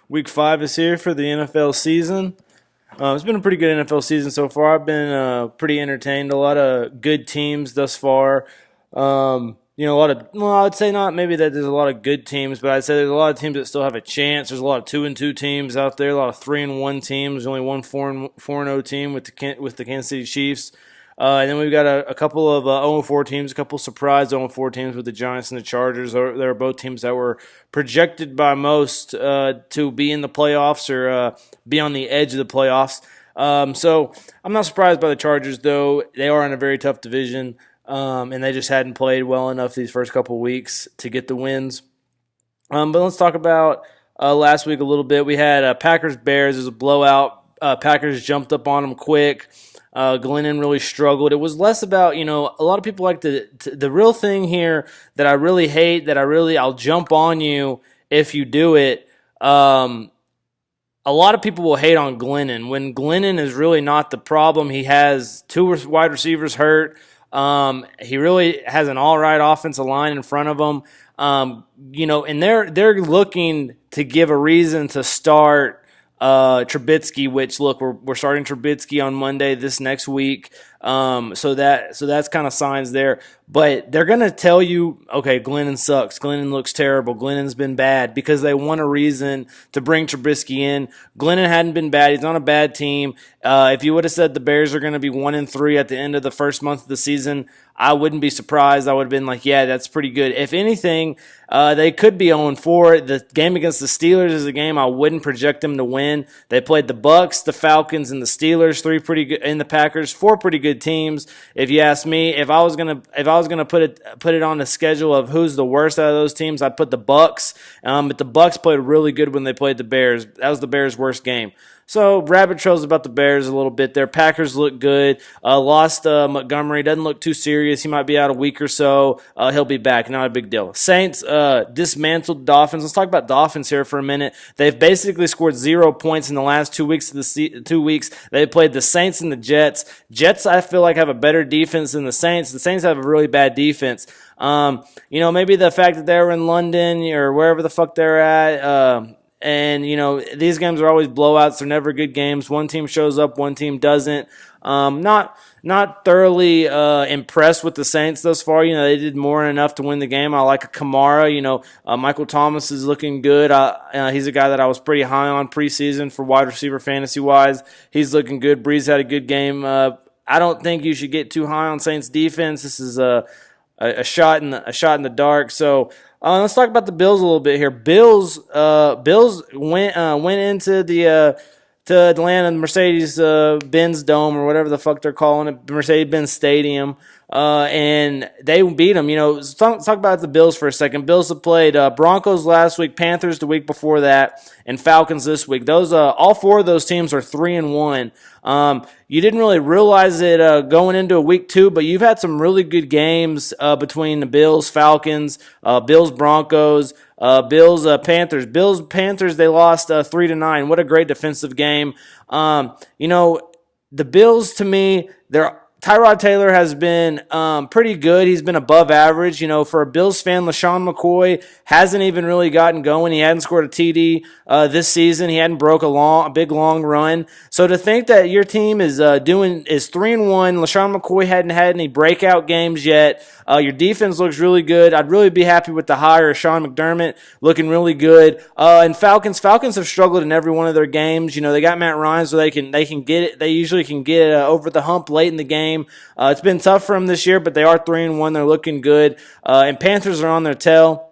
Week 5 is here for the NFL season. It's been a pretty good NFL season so far. I've been pretty entertained. A lot of good teams thus far. A lot of, I'd say not maybe that there's a lot of good teams, but I'd say there's a lot of teams that still have a chance. There's a lot of 2-2 teams out there, a lot of 3-1 teams. There's only one 4-0 team with the Kansas City Chiefs. And then we've got a couple of 0-4 teams, a couple of surprise 0-4 teams with the Giants and the Chargers. They're both teams that were projected by most to be in the playoffs or be on the edge of the playoffs. So I'm not surprised by the Chargers, though. They are in a very tough division, and they just hadn't played well enough these first couple of weeks to get the wins. But let's talk about last week a little bit. We had Packers-Bears. It was a blowout. Packers jumped up on them quick. Glennon really struggled. It was less about, a lot of people like the real thing here that I really hate, I'll jump on you if you do it. A lot of people will hate on Glennon when Glennon is really not the problem. He has two wide receivers hurt. He really has an all right offensive line in front of him. And they're looking to give a reason to start Trubisky, which look, we're starting Trubisky on Monday this next week. So that's kind of signs there. But they're gonna tell you, okay, Glennon sucks. Glennon looks terrible. Glennon's been bad because they want a reason to bring Trubisky in. Glennon hadn't been bad. He's on a bad team. If you would have said the Bears are going to be 1-3 at the end of the first month of the season, I wouldn't be surprised. I would have been like, yeah, that's pretty good. If anything, they could be 0-4. The game against the Steelers is a game I wouldn't project them to win. They played the Bucks, the Falcons, and the Steelers, three pretty good, and the Packers, four pretty good teams. If you ask me, if I was gonna put it on the schedule of who's the worst out of those teams, I'd put the Bucks. But the Bucks played really good when they played the Bears. That was the Bears' worst game. So rabbit trails about the Bears a little bit there. Packers look good. Lost Montgomery. Doesn't look too serious. He might be out a week or so. He'll be back. Not a big deal. Saints dismantled Dolphins. Let's talk about Dolphins here for a minute. They've basically scored 0 points in the last 2 weeks of the 2 weeks. They played the Saints and the Jets. Jets, I feel like, have a better defense than the Saints. The Saints have a really bad defense. Maybe the fact that they were in London or wherever the fuck they're at. And, these games are always blowouts. They're never good games. One team shows up, one team doesn't. Not thoroughly impressed with the Saints thus far. They did more than enough to win the game. I like a Kamara. Michael Thomas is looking good. He's a guy that I was pretty high on preseason for wide receiver fantasy-wise. He's looking good. Breeze had a good game. I don't think you should get too high on Saints defense. This is a shot in the dark. So let's talk about the Bills a little bit here. Bills went into the to Atlanta, Mercedes-Benz Dome or whatever the fuck they're calling it, Mercedes-Benz Stadium, and they beat them. Let's talk about the Bills for a second. Bills have played Broncos last week, Panthers the week before that, and Falcons this week. Those all four of those teams are 3-1. You didn't really realize it going into week 2, but you've had some really good games between the Bills, Falcons, Bills, Broncos, Bills, Panthers. Bills, Panthers, they lost 3-9. What a great defensive game. The Bills, to me, Tyrod Taylor has been pretty good. He's been above average. For a Bills fan, LaShawn McCoy hasn't even really gotten going. He hadn't scored a TD this season. He hadn't broke a big long run. So to think that your team is 3-1, LaShawn McCoy hadn't had any breakout games yet. Your defense looks really good. I'd really be happy with the hire of Sean McDermott, looking really good. And Falcons have struggled in every one of their games. They got Matt Ryan, so they can get it. They usually can get over the hump late in the game. It's been tough for them this year, but they are 3-1. They're looking good. And Panthers are on their tail.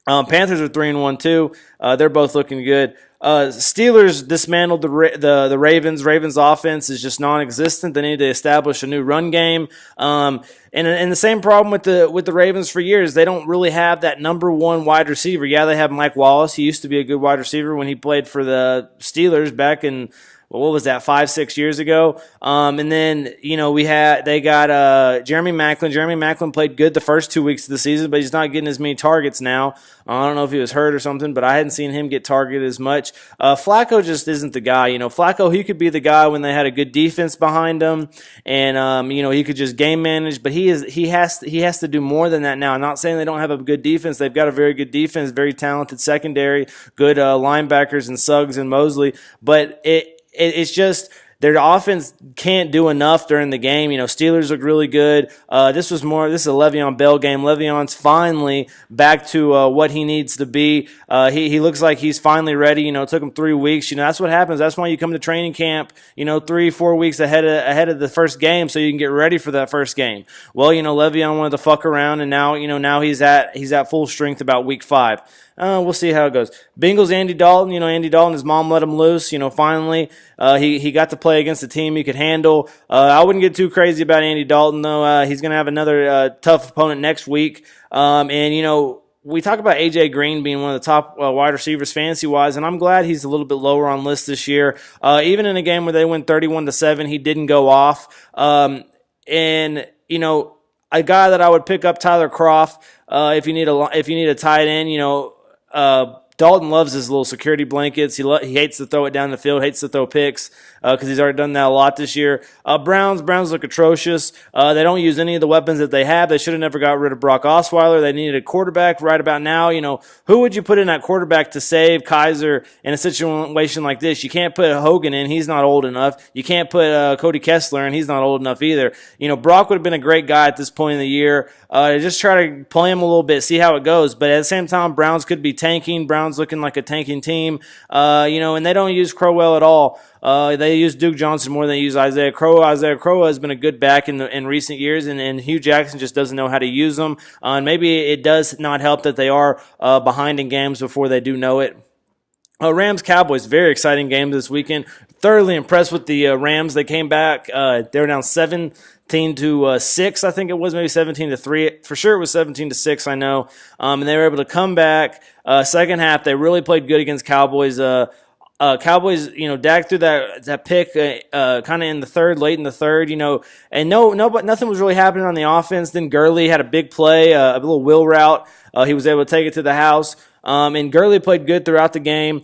Panthers are 3-1 too. They're both looking good. Steelers dismantled the Ravens. Ravens offense is just non-existent. They need to establish a new run game. And the same problem with the Ravens for years. They don't really have that number one wide receiver. Yeah, they have Mike Wallace. He used to be a good wide receiver when he played for the Steelers back in, what was that, 5-6 years ago? And then, they got Jeremy Maclin. Jeremy Maclin played good the first 2 weeks of the season, but he's not getting as many targets now. I don't know if he was hurt or something, but I hadn't seen him get targeted as much. much. Flacco just isn't the guy. Flacco, he could be the guy when they had a good defense behind him, and he could just game manage. But he has to do more than that now. I'm not saying they don't have a good defense. They've got a very good defense, very talented secondary, good linebackers and Suggs and Mosley. But it's just their offense can't do enough during the game. Steelers look really good. This is a Le'Veon Bell game. Le'Veon's finally back to what he needs to be. He looks like he's finally ready. It took him 3 weeks. That's what happens. That's why you come to training camp, 3-4 weeks ahead of the first game, so you can get ready for that first game. Well, Le'Veon wanted to fuck around, and now he's at full strength about week 5. We'll see how it goes. Bengals, Andy Dalton. Andy Dalton, his mom let him loose. Finally, he got to play against a team he could handle. I wouldn't get too crazy about Andy Dalton, though. He's going to have another tough opponent next week. We talk about A.J. Green being one of the top wide receivers fantasy-wise, and I'm glad he's a little bit lower on list this year. Even in a game where they win 31-7, he didn't go off. A guy that I would pick up, Tyler Kroft, if you need a tight end, Dalton loves his little security blankets. He hates to throw it down the field, hates to throw picks because he's already done that a lot this year. Browns look atrocious. They don't use any of the weapons that they have. They should have never got rid of Brock Osweiler. They needed a quarterback right about now. Who would you put in that quarterback to save Kaiser in a situation like this? You can't put Hogan in. He's not old enough. You can't put Cody Kessler in. He's not old enough either. Brock would have been a great guy at this point in the year. Just try to play him a little bit, see how it goes. But at the same time, Browns could be tanking. Browns looking like a tanking team. And they don't use Crowell at all. They use Duke Johnson more than they use Isaiah Crowell. Isaiah Crowell has been a good back in recent years, and Hugh Jackson just doesn't know how to use them. And maybe it does not help that they are behind in games before they do know it. Rams-Cowboys, very exciting game this weekend. Thoroughly impressed with the Rams. They came back. They were down 17-6, I think it was, maybe 17-3. For sure it was 17-6, I know. And they were able to come back. Second half, they really played good against Cowboys. Cowboys, Dak threw that pick kind of in the third, late in the third, and but nothing was really happening on the offense. Then Gurley had a big play, a little wheel route. He was able to take it to the house. And Gurley played good throughout the game.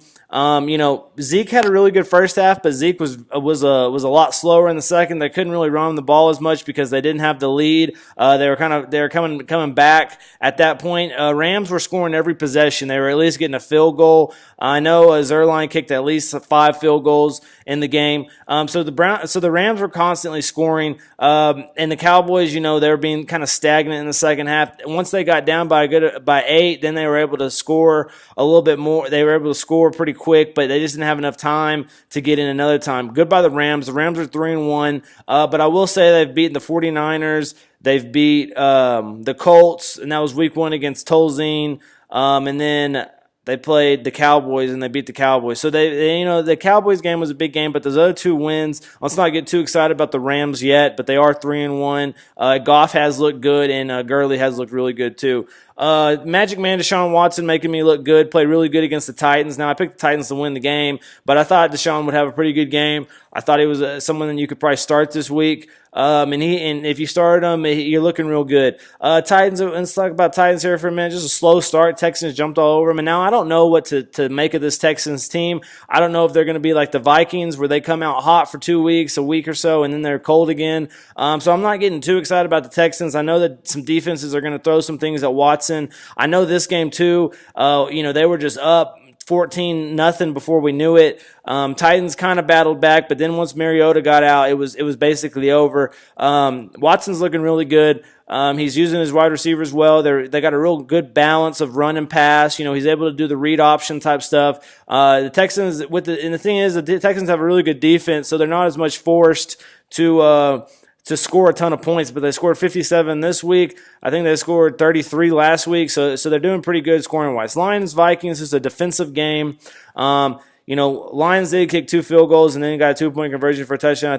Zeke had a really good first half, but Zeke was a lot slower in the second. They couldn't really run the ball as much because they didn't have the lead. They were coming back at that point. Rams were scoring every possession. They were at least getting a field goal. I know Zerline kicked at least 5 field goals in the game. So the Rams were constantly scoring. And the Cowboys, they were being kind of stagnant in the second half. Once they got down by 8, then they were able to score a little bit more. They were able to score pretty quick, but they just didn't have enough time to get in another time. Goodbye the Rams. The Rams are 3-1. But I will say they've beaten the 49ers. They've beat the Colts, and that was week 1 against Tolzien. And then they played the Cowboys, and they beat the Cowboys. So the Cowboys game was a big game, but those other 2 wins, let's not get too excited about the Rams yet, but they are 3-1. Goff has looked good, and Gurley has looked really good too. Magic Man Deshaun Watson making me look good, played really good against the Titans. Now, I picked the Titans to win the game, but I thought Deshaun would have a pretty good game. I thought he was someone that you could probably start this week. And if you started him, you're looking real good. Titans, let's talk about Titans here for a minute. Just a slow start. Texans jumped all over them. And now I don't know what to make of this Texans team. I don't know if they're going to be like the Vikings where they come out hot for 2 weeks, a week or so, and then they're cold again. So I'm not getting too excited about the Texans. I know that some defenses are going to throw some things at Watson. I know this game too, they were just up 14-0 before we knew it. Titans kind of battled back, but then once Mariota got out, it was basically over. Watson's looking really good. He's using his wide receivers well. They got a real good balance of run and pass. He's able to do the read option type stuff. The Texans and the thing is, the Texans have a really good defense, so they're not as much forced to score a ton of points, but they scored 57 this week. I think they scored 33 last week, so they're doing pretty good scoring-wise. Lions-Vikings is a defensive game. Lions did kick 2 field goals and then got a 2-point conversion for a touchdown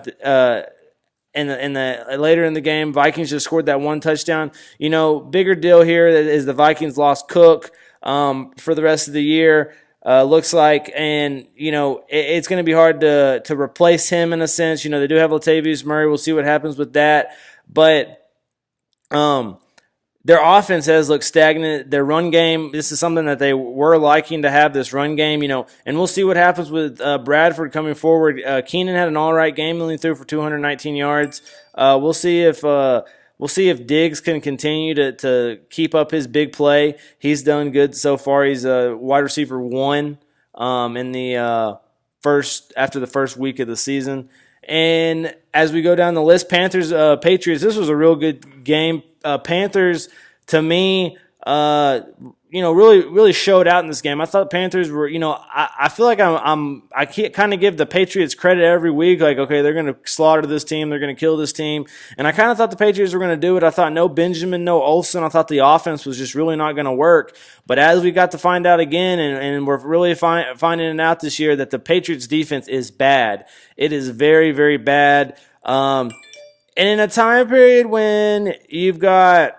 later in the game. Vikings just scored that 1 touchdown. Bigger deal here is the Vikings lost Cook for the rest of the year. Looks like, and it's going to be hard to replace him in a sense. They do have Latavius Murray. We'll see what happens with that, but their offense has looked stagnant. Their run game, this is something that they were liking to have, this run game, and we'll see what happens with Bradford coming forward. Keenan had an all right game, only threw for 219 yards. We'll see if Diggs can continue to keep up his big play. He's done good so far. He's a wide receiver 1 in the after the first week of the season. And as we go down the list, Panthers, Patriots, this was a real good game. Panthers, to me, really showed out in this game. I thought Panthers were, I feel like I can't kind of give the Patriots credit every week. Like, okay, they're going to slaughter this team. They're going to kill this team. And I kind of thought the Patriots were going to do it. I thought no Benjamin, no Olsen. I thought the offense was just really not going to work. But as we got to find out again, and we're really finding it out this year, that the Patriots defense is bad. It is very, very bad. And in a time period when you've got,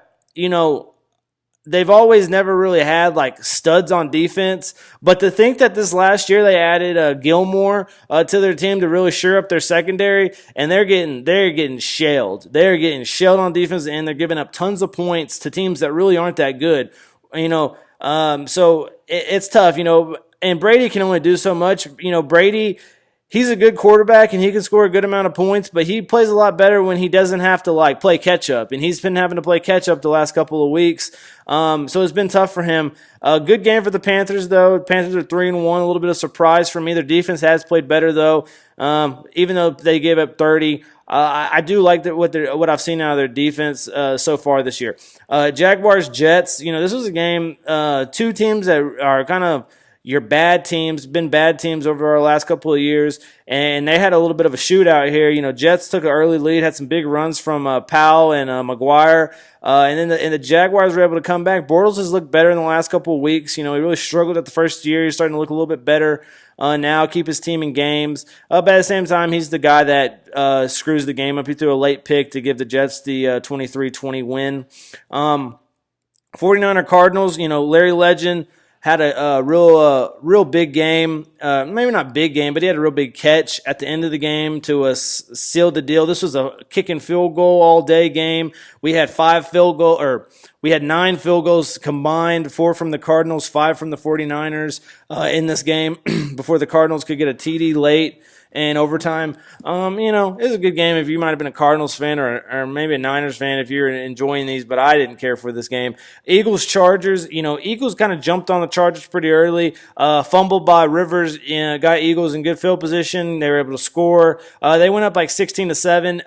they've always never really had like studs on defense, but to think that this last year they added Gilmore to their team to really shore up their secondary, and they're getting shelled. They're getting shelled on defense, and they're giving up tons of points to teams that really aren't that good. So it's tough. And Brady can only do so much. Brady. He's a good quarterback, and he can score a good amount of points, but he plays a lot better when he doesn't have to, play catch-up, and he's been having to play catch-up the last couple of weeks, so it's been tough for him. Good game for the Panthers, though. The Panthers are 3-1, a little bit of surprise for me. Their defense has played better, though, even though they gave up 30. I do like what I've seen out of their defense so far this year. Jaguars-Jets, this was a game, two teams that are kind of your bad teams, been bad teams over our last couple of years, and they had a little bit of a shootout here. Jets took an early lead, had some big runs from Powell and McGuire, and then the Jaguars were able to come back. Bortles has looked better in the last couple of weeks. He really struggled at the first year. He's starting to look a little bit better now, keep his team in games. But at the same time, he's the guy that screws the game up. He threw a late pick to give the Jets the 23-20 win. 49er Cardinals, Larry Legend had a real big game. Maybe not big game, but he had a real big catch at the end of the game to seal the deal. This was a kick and field goal all day game. We had 9 field goals combined, 4 from the Cardinals, 5 from the 49ers in this game before the Cardinals could get a TD late and overtime. It was a good game if you might have been a Cardinals fan or maybe a Niners fan if you're enjoying these, but I didn't care for this game. Eagles-Chargers, Eagles kind of jumped on the Chargers pretty early, fumbled by Rivers, got Eagles in good field position. They were able to score. They went up like 16-7.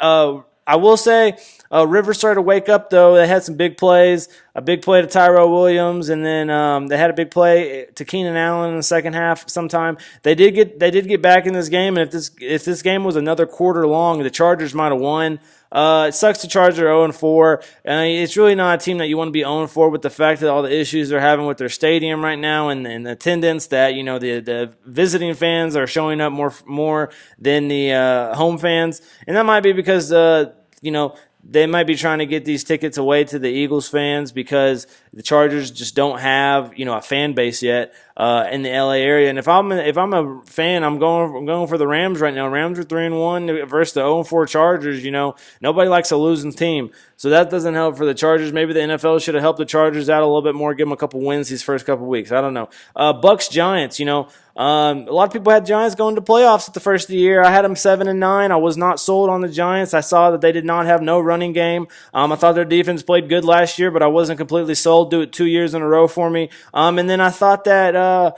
I will say Rivers started to wake up, though. They had some big plays, a big play to Tyrell Williams, and then they had a big play to Keenan Allen in the second half sometime. They did get back in this game, and if this game was another quarter long, the Chargers might have won. It sucks the Chargers are 0-4. It's really not a team that you want to be 0-4 with the fact that all the issues they're having with their stadium right now and the attendance that, the visiting fans are showing up more than the home fans. And that might be because, they might be trying to get these tickets away to the Eagles fans because the Chargers just don't have, a fan base yet in the LA area. And if I'm a fan, I'm going for the Rams right now. Rams are 3-1 versus the 0-4 Chargers. Nobody likes a losing team, so that doesn't help for the Chargers. Maybe the NFL should have helped the Chargers out a little bit more, give them a couple wins these first couple weeks. I don't know. Bucks Giants. A lot of people had Giants going to playoffs at the first of the year. I had them 7-9. I was not sold on the Giants. I saw that they did not have no running game. I thought their defense played good last year, but I wasn't completely sold. Do it 2 years in a row for me. And then I thought that,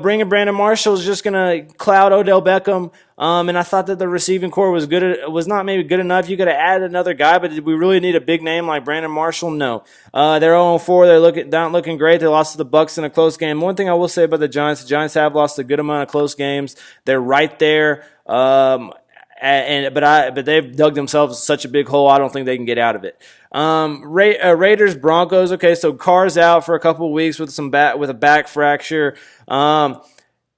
bringing Brandon Marshall is just going to cloud Odell Beckham. And I thought that the receiving core was not maybe good enough. You got to add another guy, but did we really need a big name like Brandon Marshall? No. They're 0-4. They're not looking great. They lost to the Bucks in a close game. One thing I will say about the Giants have lost a good amount of close games. They're right there. But they've dug themselves such a big hole. I don't think they can get out of it. Raiders Broncos. Okay, so Carr's out for a couple of weeks with a back fracture.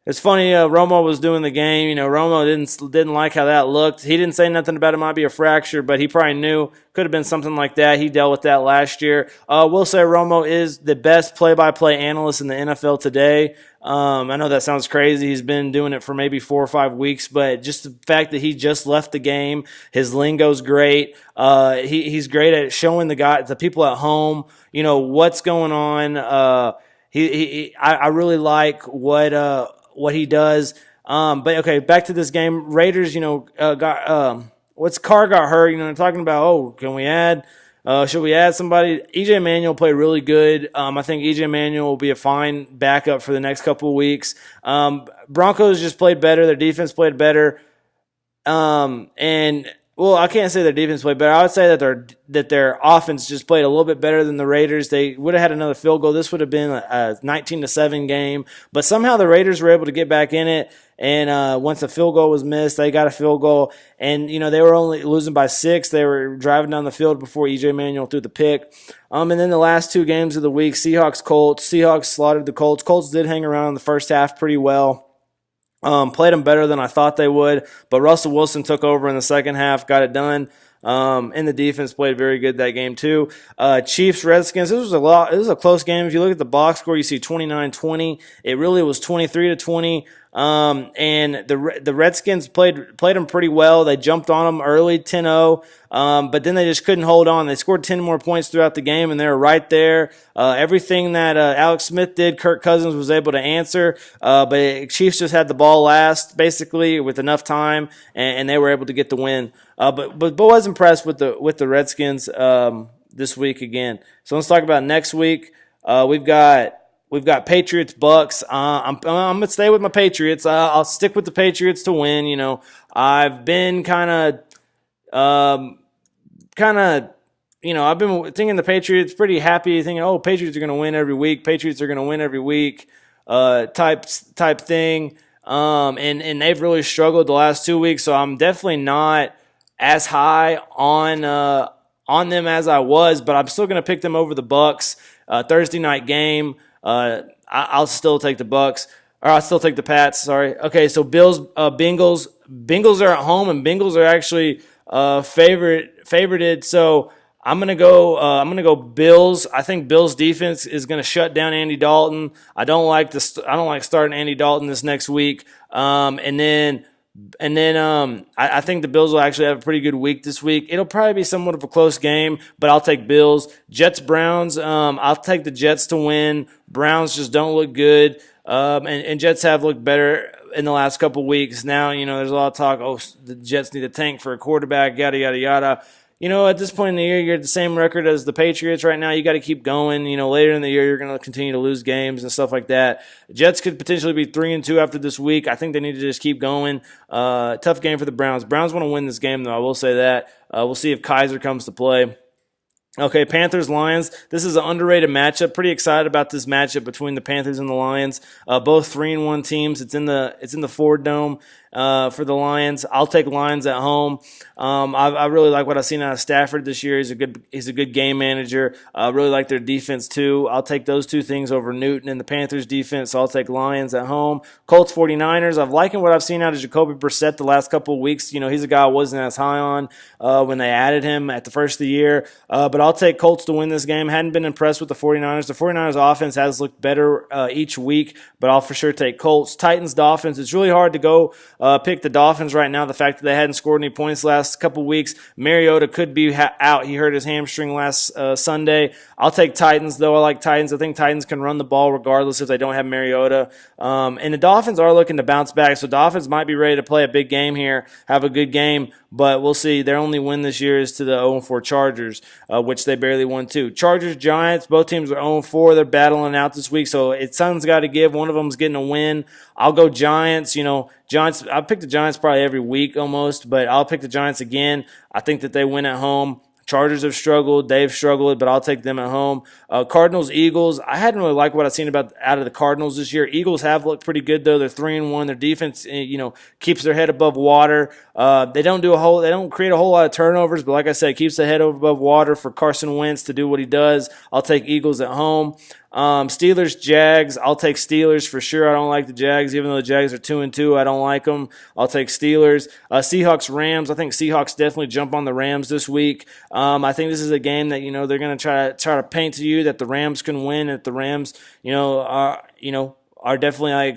It's funny. Romo was doing the game. Romo didn't like how that looked. He didn't say nothing about it might be a fracture, but he probably knew could have been something like that. He dealt with that last year. We'll say Romo is the best play-by-play analyst in the NFL today. I know that sounds crazy. He's been doing it for maybe 4 or 5 weeks, but just the fact that he just left the game, his lingo's great. He's great at showing the people at home, what's going on. I really like what he does. But okay, back to this game. Raiders, Carr got hurt. They're talking about, can we add? Should we add somebody? EJ Manuel played really good. I think EJ Manuel will be a fine backup for the next couple of weeks. Broncos just played better. Their defense played better. I can't say their defense played better. I would say that their offense just played a little bit better than the Raiders. They would have had another field goal. This would have been a 19-7 game, but somehow the Raiders were able to get back in it. And once a field goal was missed, they got a field goal. And they were only losing by 6. They were driving down the field before EJ Manuel threw the pick. And then the last 2 games of the week, Seahawks-Colts. Seahawks slaughtered the Colts. Colts did hang around in the first half pretty well. Played them better than I thought they would, but Russell Wilson took over in the second half, got it done. And the defense played very good that game too. Chiefs, Redskins, this was a close game. If you look at the box score, you see 29-20. It really was 23-20. And the Redskins played them pretty well. They jumped on them early, 10-0. But then they just couldn't hold on. They scored 10 more points throughout the game, and they were right there. Everything that Alex Smith did, Kirk Cousins was able to answer. But Chiefs just had the ball last, basically, with enough time, and they were able to get the win. But was impressed with the Redskins this week again. So let's talk about next week. We've got Patriots, Bucks. I'm gonna stay with my Patriots. I'll stick with the Patriots to win. I've been kind of, I've been thinking the Patriots pretty happy, thinking, Patriots are gonna win every week. Patriots are gonna win every week, type thing. And they've really struggled the last 2 weeks, so I'm definitely not as high on them as I was, but I'm still gonna pick them over the Bucks. Thursday night game. I'll still take the Bucks, or I'll still take the Pats. Sorry. Okay, so Bills, Bengals. Bengals are at home, and Bengals are actually favorited. So I'm gonna go Bills. I think Bills defense is gonna shut down Andy Dalton. I don't like starting Andy Dalton this next week. I think the Bills will actually have a pretty good week this week. It'll probably be somewhat of a close game, but I'll take Bills. Jets, Browns, I'll take the Jets to win. Browns just don't look good, and Jets have looked better in the last couple weeks. Now, there's a lot of talk, the Jets need a tank for a quarterback, yada, yada, yada. At this point in the year, you're at the same record as the Patriots right now. You got to keep going. Later in the year, you're going to continue to lose games and stuff like that. Jets could potentially be 3-2 after this week. I think they need to just keep going. Tough game for the Browns. Browns want to win this game, though. I will say that. We'll see if Kaiser comes to play. Okay, Panthers, Lions. This is an underrated matchup. Pretty excited about this matchup between the Panthers and the Lions. Both 3-1 teams. It's in the Ford Dome for the Lions. I'll take Lions at home. I really like what I've seen out of Stafford this year. He's a good game manager. I really like their defense too. I'll take those two things over Newton and the Panthers defense. So I'll take Lions at home. Colts, 49ers. I'm liking what I've seen out of Jacoby Brissett the last couple of weeks. He's a guy I wasn't as high on when they added him at the first of the year. But I'll take Colts to win this game. Hadn't been impressed with the 49ers. The 49ers offense has looked better each week, but I'll for sure take Colts. Titans, Dolphins. It's really hard to go pick the Dolphins right now. The fact that they hadn't scored any points last couple weeks. Mariota could be out. He hurt his hamstring last Sunday. I'll take Titans, though. I like Titans. I think Titans can run the ball regardless if they don't have Mariota. And the Dolphins are looking to bounce back, so Dolphins might be ready to play a big game here, have a good game, but we'll see. Their only win this year is to the 0-4 Chargers, which they barely won too. Chargers, Giants, both teams are 0-4. They're battling out this week, so something's got to give. One of them's getting a win. I'll go Giants. Giants. I pick the Giants probably every week almost, but I'll pick the Giants again. I think that they win at home. Chargers have struggled. They've struggled, but I'll take them at home. Cardinals, Eagles. I hadn't really liked what I've seen out of the Cardinals this year. Eagles have looked pretty good, though. They're 3-1. Their defense, keeps their head above water. They don't create a whole lot of turnovers, but like I said, keeps the head above water for Carson Wentz to do what he does. I'll take Eagles at home. Steelers, Jags. I'll take Steelers for sure. I don't like the Jags, even though the Jags are 2-2. I don't like them. I'll take Steelers. Seahawks, Rams. I think Seahawks definitely jump on the Rams this week. I think this is a game that they're going to try to paint to you that the Rams can win. That the Rams are definitely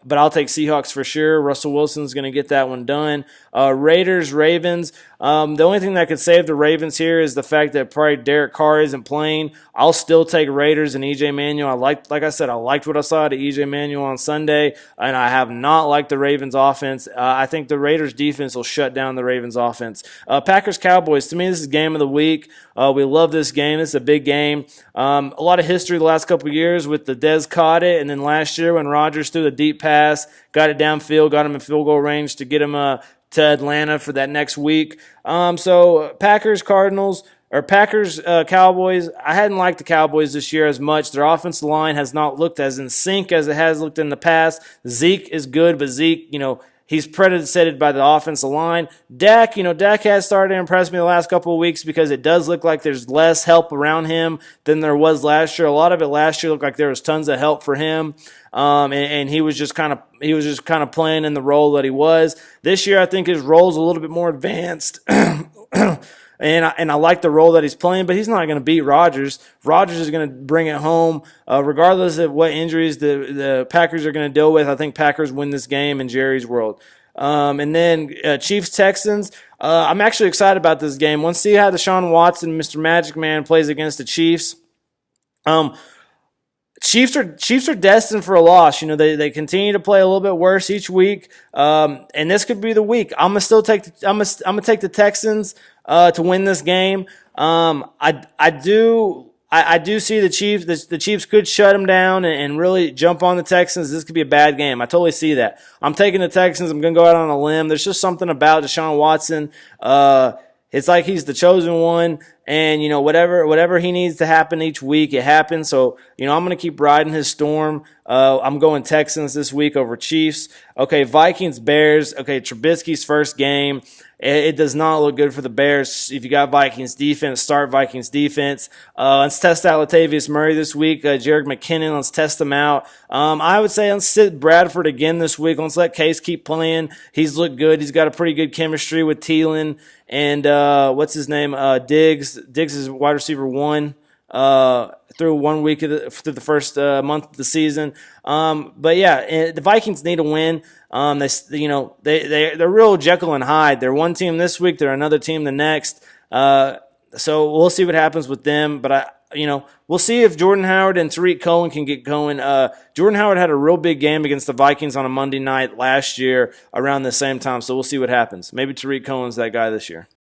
but I'll take Seahawks for sure. Russell Wilson's going to get that one done. Raiders, Ravens. The only thing that could save the Ravens here is the fact that probably Derek Carr isn't playing. I'll still take Raiders and E.J. Manuel. Like I said, I liked what I saw to E.J. Manuel on Sunday, and I have not liked the Ravens offense. I think the Raiders defense will shut down the Ravens offense. Packers, Cowboys. To me, this is game of the week. We love this game. This is a big game. A lot of history the last couple of years with the Dez caught it, and then last year when Rodgers threw the deep pass, got it downfield, got him in field goal range to get him to Atlanta for that next week. So Packers, Cardinals, or Packers, Cowboys. I hadn't liked the Cowboys this year as much. Their offensive line has not looked as in sync as it has looked in the past. Zeke is good, but Zeke, he's predicted by the offensive line. Dak has started to impress me the last couple of weeks because it does look like there's less help around him than there was last year. A lot of it last year looked like there was tons of help for him. And he was just kind of playing in the role that he was. This year, I think his role's a little bit more advanced. And I like the role that he's playing, but he's not going to beat Rodgers. Rodgers is going to bring it home, regardless of what injuries the Packers are going to deal with. I think Packers win this game in Jerry's world. And then Chiefs Texans. I'm actually excited about this game. Let's see how Deshaun Watson, Mr. Magic Man, plays against the Chiefs. Chiefs are destined for a loss. They continue to play a little bit worse each week, and this could be the week. I'm gonna still take the Texans to win this game. I do see the Chiefs. The Chiefs could shut them down and really jump on the Texans. This could be a bad game. I totally see that. I'm taking the Texans. I'm gonna go out on a limb. There's just something about Deshaun Watson. It's like he's the chosen one, and whatever he needs to happen each week, it happens. So I'm going to keep riding his storm. I'm going Texans this week over Chiefs. Okay, Vikings, Bears. Okay, Trubisky's first game. It does not look good for the Bears. If you got Vikings defense, start Vikings defense. Let's test out Latavius Murray this week. Jerick McKinnon, let's test him out. I would say let's sit Bradford again this week. Let's let Case keep playing. He's looked good. He's got a pretty good chemistry with Thielen and what's his name? Diggs. Diggs is wide receiver 1. Through 1 week through the first month of the season. But yeah, the Vikings need to win. They're real Jekyll and Hyde. They're one team this week, they're another team the next. So we'll see what happens with them. But we'll see if Jordan Howard and Tariq Cohen can get going. Jordan Howard had a real big game against the Vikings on a Monday night last year around the same time. So we'll see what happens. Maybe Tariq Cohen's that guy this year.